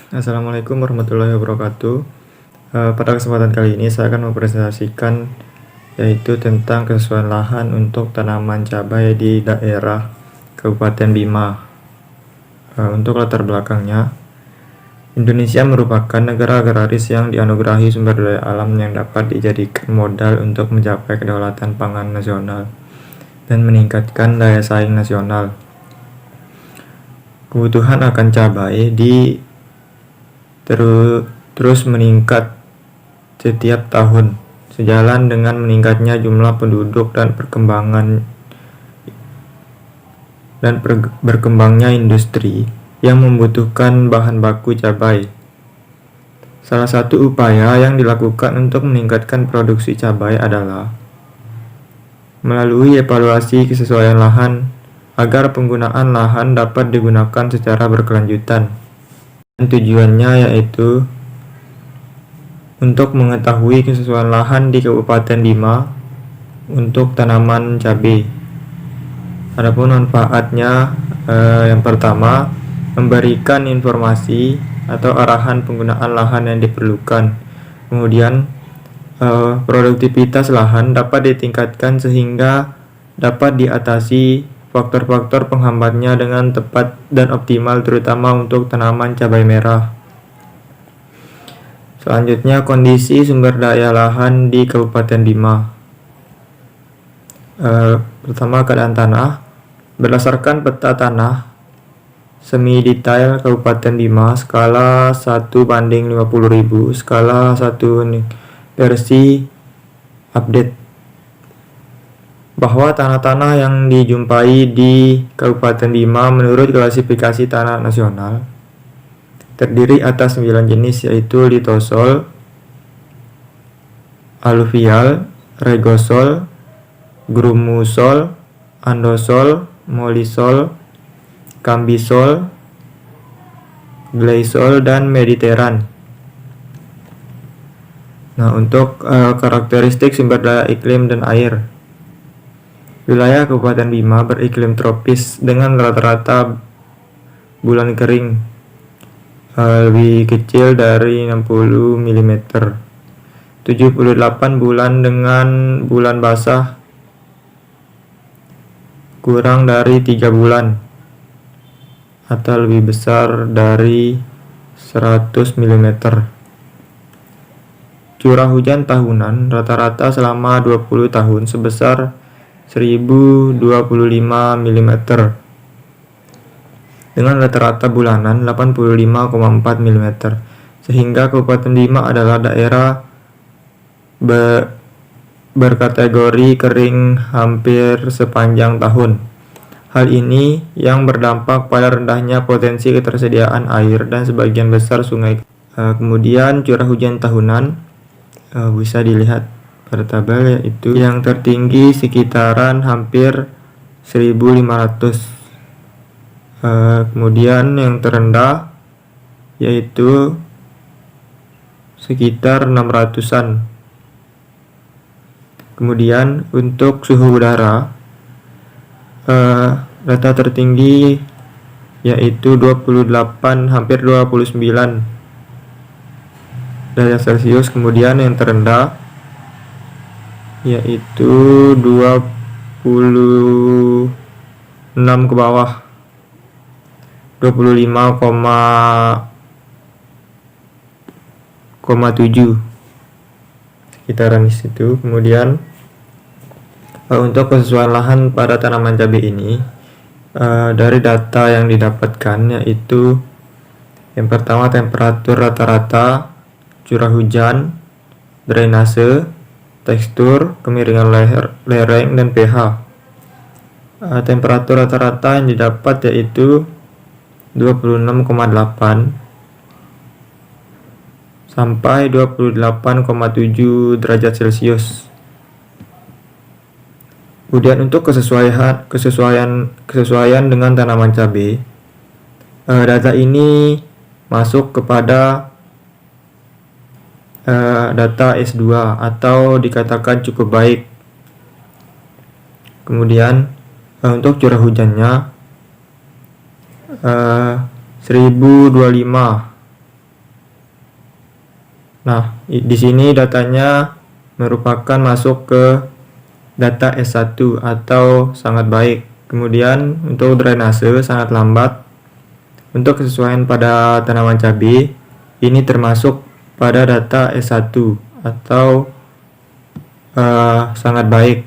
Assalamualaikum warahmatullahi wabarakatuh. Pada kesempatan kali ini saya akan mempresentasikan yaitu tentang kesesuaian lahan untuk tanaman cabai di daerah Kabupaten Bima. Untuk latar belakangnya, Indonesia merupakan negara agraris yang dianugerahi sumber daya alam yang dapat dijadikan modal untuk mencapai kedaulatan pangan nasional dan meningkatkan daya saing nasional. Kebutuhan akan cabai terus meningkat setiap tahun, sejalan dengan meningkatnya jumlah penduduk dan berkembangnya industri yang membutuhkan bahan baku cabai. Salah satu upaya yang dilakukan untuk meningkatkan produksi cabai adalah melalui evaluasi kesesuaian lahan agar penggunaan lahan dapat digunakan secara berkelanjutan. Tujuannya yaitu untuk mengetahui kesesuaian lahan di Kabupaten Bima untuk tanaman cabai. Adapun manfaatnya, yang pertama, memberikan informasi atau arahan penggunaan lahan yang diperlukan. Kemudian produktivitas lahan dapat ditingkatkan sehingga dapat diatasi faktor-faktor penghambatnya dengan tepat dan optimal, terutama untuk tanaman cabai merah. Selanjutnya, kondisi sumber daya lahan di Kabupaten Bima. Pertama, keadaan tanah. Berdasarkan peta tanah semi detail Kabupaten Bima skala 1:50.000, skala 1 versi update, bahwa tanah-tanah yang dijumpai di Kabupaten Bima menurut klasifikasi tanah nasional terdiri atas 9 jenis, yaitu litosol, aluvial, regosol, grumusol, andosol, molisol, kambisol, gleisol, dan mediteran. Nah, untuk karakteristik sumber daya iklim dan air. Wilayah Kabupaten Bima beriklim tropis dengan rata-rata bulan kering lebih kecil dari 60 mm, 78 bulan dengan bulan basah kurang dari 3 bulan atau lebih besar dari 100 mm. Curah hujan tahunan rata-rata selama 20 tahun sebesar 1025 mm dengan rata-rata bulanan 85,4 mm, sehingga Kabupaten Bima adalah daerah berkategori kering hampir sepanjang tahun. Hal ini yang berdampak pada rendahnya potensi ketersediaan air dan sebagian besar sungai. Kemudian curah hujan tahunan bisa dilihat pada tabel, yaitu yang tertinggi sekitaran hampir 1500, kemudian yang terendah yaitu sekitar 600-an. Kemudian untuk suhu udara, data tertinggi yaitu 28, hampir 29 derajat Celcius. Kemudian yang terendah yaitu 26 ke bawah, 25,7 sekitaran di situ. Kemudian untuk kesesuaian lahan pada tanaman cabai ini, dari data yang didapatkan yaitu yang pertama temperatur rata-rata, curah hujan, drainase, tekstur, kemiringan lereng, dan pH. Temperatur rata-rata yang didapat yaitu 26,8 sampai 28,7 derajat Celcius. Kemudian untuk kesesuaian dengan tanaman cabai, data ini masuk kepada data S2 atau dikatakan cukup baik. Kemudian untuk curah hujannya 1025 Nah, di sini datanya merupakan masuk ke data S1 atau sangat baik. Kemudian untuk drainase sangat lambat. Untuk kesesuaian pada tanaman cabai ini termasuk pada data S1 atau sangat baik.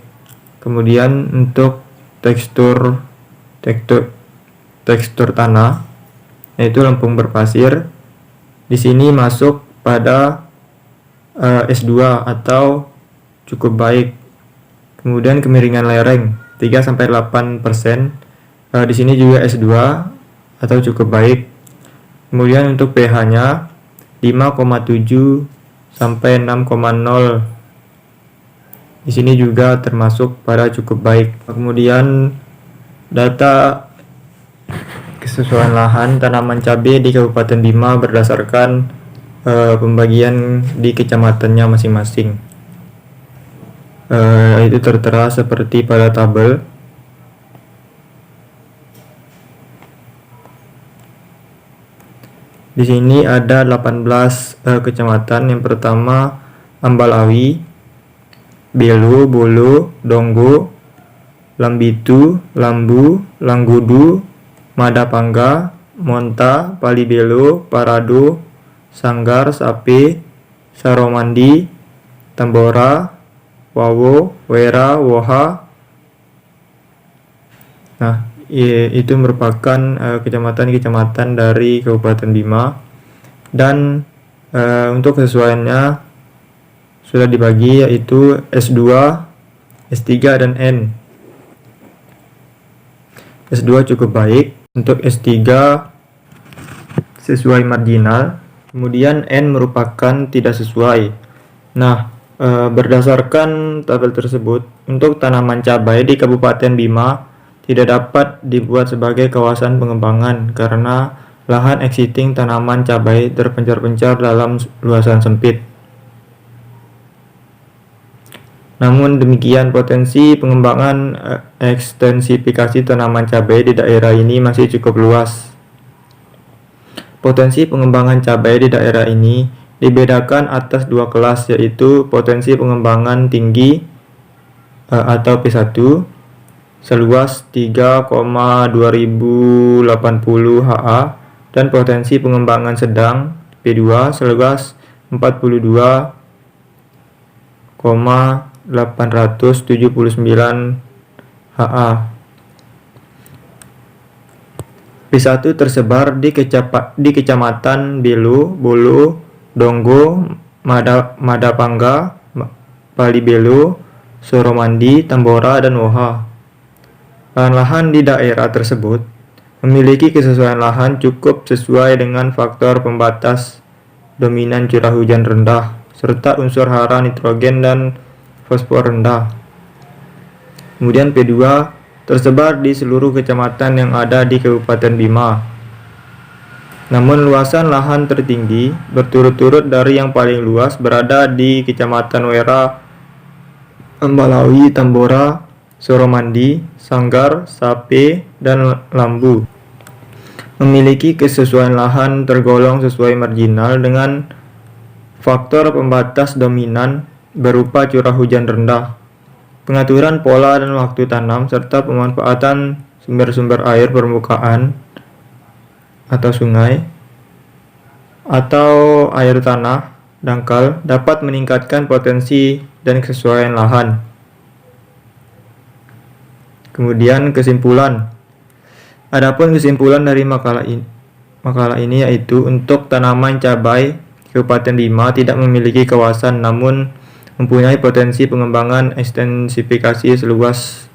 Kemudian untuk tekstur tanah yaitu lempung berpasir, di sini masuk pada S2 atau cukup baik. Kemudian kemiringan lereng 3-8%, di sini juga S2 atau cukup baik. Kemudian untuk pH-nya 5,7 sampai 6,0. Di sini juga termasuk pada cukup baik. Kemudian data kesesuaian lahan tanaman cabai di Kabupaten Bima berdasarkan pembagian di kecamatannya masing-masing. Itu tertera seperti pada tabel. Di sini ada 18 kecamatan. Yang pertama Ambalawi, Belo, Bolo, Donggo, Lambitu, Lambu, Langgudu, Madapangga, Monta, Palibelo, Parado, Sanggar, Sape, Saromandi, Tambora, Wawo, Wera, Woha. Nah, itu merupakan kecamatan-kecamatan dari Kabupaten Bima. Dan untuk kesesuaiannya sudah dibagi, yaitu S2, S3, dan N. S2 cukup baik, untuk S3 sesuai marginal, kemudian N merupakan tidak sesuai. Nah, berdasarkan tabel tersebut, untuk tanaman cabai di Kabupaten Bima tidak dapat dibuat sebagai kawasan pengembangan karena lahan existing tanaman cabai terpencar-pencar dalam luasan sempit. Namun demikian, potensi pengembangan ekstensifikasi tanaman cabai di daerah ini masih cukup luas. Potensi pengembangan cabai di daerah ini dibedakan atas dua kelas, yaitu potensi pengembangan tinggi atau P1 seluas 3,2080 ha dan potensi pengembangan sedang P2 seluas 42,879 ha. P1 tersebar di kecamatan Belo, Bolo, Donggo, Madapangga, Palibelo, Soromandi, Tambora, dan Woha. Lahan-lahan di daerah tersebut memiliki kesesuaian lahan cukup sesuai dengan faktor pembatas dominan curah hujan rendah serta unsur hara nitrogen dan fosfor rendah. Kemudian P2 tersebar di seluruh kecamatan yang ada di Kabupaten Bima. Namun luasan lahan tertinggi berturut-turut dari yang paling luas berada di Kecamatan Wera, Ambalawi, Tambora, Soromandi, Sanggar, Sape, dan Lambu. Memiliki kesesuaian lahan tergolong sesuai marginal dengan faktor pembatas dominan berupa curah hujan rendah, pengaturan pola dan waktu tanam, serta pemanfaatan sumber-sumber air permukaan atau sungai atau air tanah dangkal dapat meningkatkan potensi dan kesesuaian lahan. Kemudian kesimpulan. Adapun kesimpulan dari makalah ini yaitu untuk tanaman cabai Kabupaten Bima tidak memiliki kawasan namun mempunyai potensi pengembangan ekstensifikasi seluas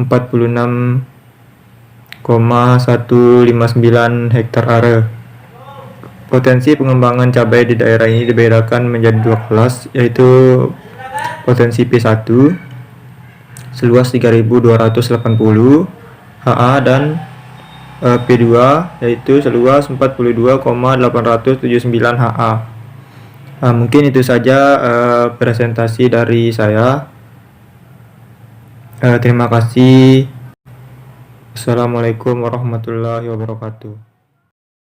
46,159 hektar area. Potensi pengembangan cabai di daerah ini dibedakan menjadi dua kelas, yaitu potensi P1 seluas 3.280 ha dan P2 yaitu seluas 42,879 ha. Mungkin itu saja presentasi dari saya. Terima kasih. Assalamualaikum warahmatullahi wabarakatuh.